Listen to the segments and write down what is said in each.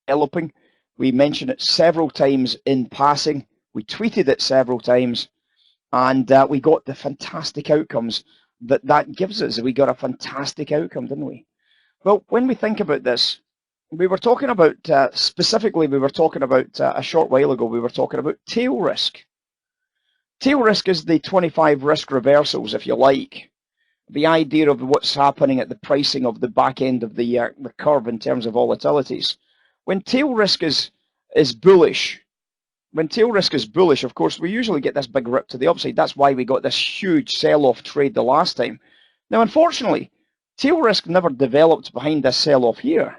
developing. We mentioned it several times in passing. We tweeted it several times, and we got the fantastic outcomes that gives us. We got a fantastic outcome, didn't we? Well, when we think about this, we were talking about, specifically, we were talking about a short while ago, we were talking about tail risk. Tail risk is the 25 risk reversals, if you like. The idea of what's happening at the pricing of the back end of the curve in terms of volatilities. When tail risk is bullish, of course, we usually get this big rip to the upside. That's why we got this huge sell-off trade the last time. Now, unfortunately, tail risk never developed behind this sell-off here.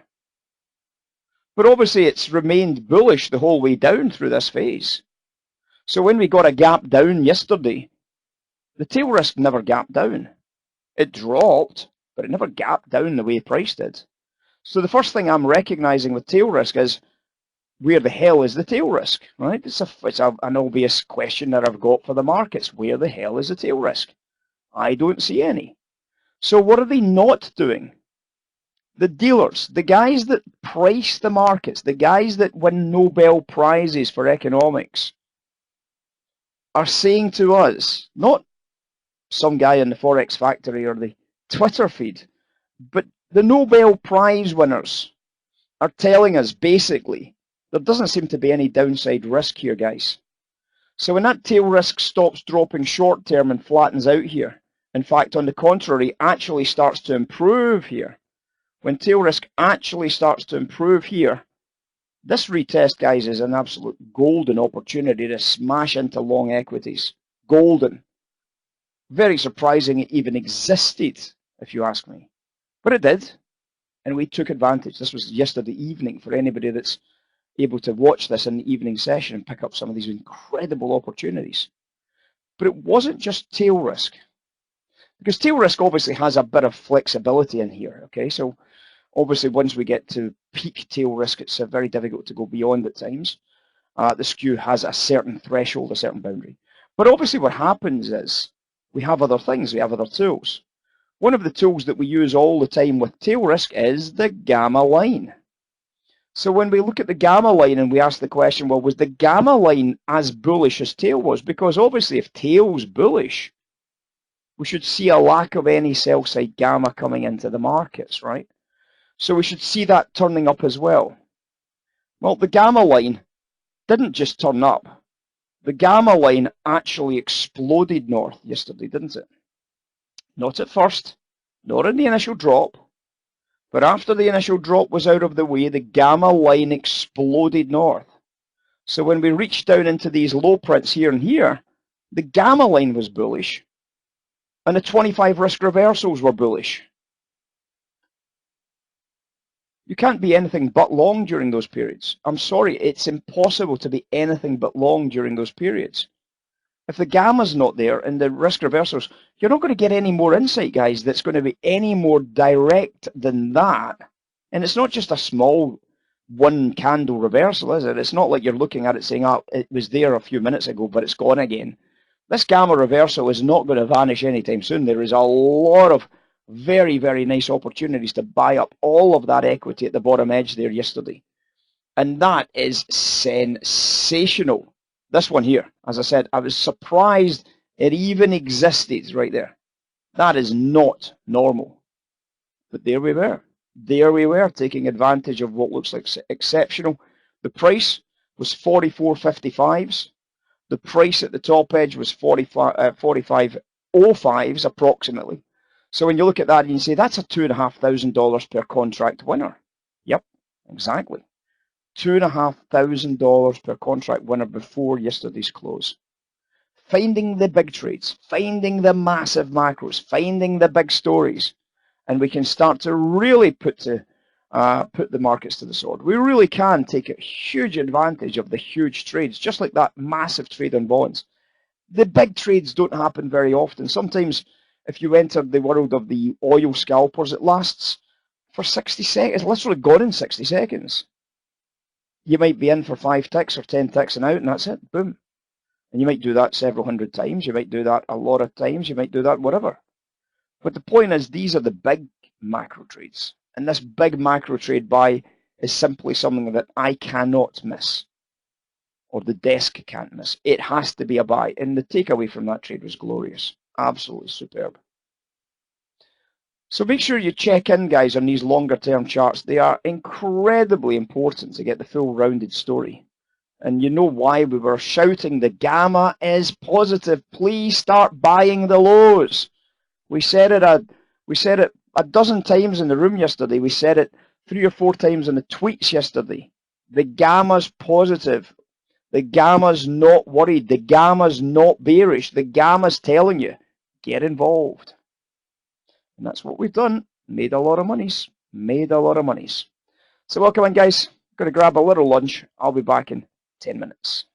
But obviously, it's remained bullish the whole way down through this phase. So when we got a gap down yesterday, the tail risk never gapped down. It dropped, but it never gapped down the way price did. So the first thing I'm recognizing with tail risk is, where the hell is the tail risk, right? It's an obvious question that I've got for the markets. Where the hell is the tail risk? I don't see any. So what are they not doing? The dealers, the guys that price the markets, the guys that win Nobel Prizes for economics, are saying to us, not some guy in the Forex Factory or the Twitter feed, but the Nobel Prize winners are telling us basically there doesn't seem to be any downside risk here, guys. So when that tail risk stops dropping short term and flattens out here, in fact, on the contrary, actually starts to improve here. When tail risk actually starts to improve here, this retest, guys, is an absolute golden opportunity to smash into long equities. Golden. Very surprising it even existed, if you ask me. But it did, and we took advantage. This was yesterday evening for anybody that's able to watch this in the evening session and pick up some of these incredible opportunities. But it wasn't just tail risk, because tail risk obviously has a bit of flexibility in here, okay? So obviously once we get to peak tail risk, it's very difficult to go beyond at times. The skew has a certain threshold, a certain boundary. But obviously what happens is we have other things, we have other tools. One of the tools that we use all the time with tail risk is the gamma line. So when we look at the gamma line and we ask the question, well, was the gamma line as bullish as tail was? Because obviously if tail's bullish, we should see a lack of any sell side gamma coming into the markets, right? So we should see that turning up as well. Well, the gamma line didn't just turn up. The gamma line actually exploded north yesterday, didn't it? Not at first, not in the initial drop, but after the initial drop was out of the way, the gamma line exploded north. So when we reached down into these low prints here and here, the gamma line was bullish, and the 25 risk reversals were bullish. You can't be anything but long during those periods. I'm sorry, it's impossible to be anything but long during those periods. If the gamma's not there and the risk reversals, you're not going to get any more insight, guys, that's going to be any more direct than that. And it's not just a small one candle reversal, is it? It's not like you're looking at it saying, oh, it was there a few minutes ago, but it's gone again. This gamma reversal is not going to vanish anytime soon. There is a lot of very, very nice opportunities to buy up all of that equity at the bottom edge there yesterday. And that is sensational. This one here, as I said, I was surprised it even existed right there. That is not normal. But there we were. There we were, taking advantage of what looks like exceptional. The price was 44.55s. The price at the top edge was 45.05s approximately. So when you look at that, you can say that's a $2,500 per contract winner. Yep, exactly. $2,500 per contract winner before yesterday's close. Finding the big trades, finding the massive macros, finding the big stories, and we can start to really put the markets to the sword. We really can take a huge advantage of the huge trades, just like that massive trade on bonds. The big trades don't happen very often. Sometimes if you enter the world of the oil scalpers, it lasts for 60 seconds, literally gone in 60 seconds. You might be in for 5 ticks or 10 ticks and out, and that's it, boom. And you might do that several hundred times. You might do that a lot of times. You might do that whatever. But the point is, these are the big macro trades. And this big macro trade by is simply something that I cannot miss, or the desk can't miss. It has to be a buy. And the takeaway from that trade was glorious. Absolutely superb. So make sure you check in, guys, on these longer term charts. They are incredibly important to get the full rounded story. And you know why we were shouting the gamma is positive. Please start buying the lows. We said it a dozen times in the room yesterday. We said it 3 or 4 times in the tweets yesterday. The gamma's positive. The gamma's not worried. The gamma's not bearish. The gamma's telling you, get involved. And that's what we've done. Made a lot of monies. Made a lot of monies. So welcome in, guys. Going to grab a little lunch. I'll be back in 10 minutes.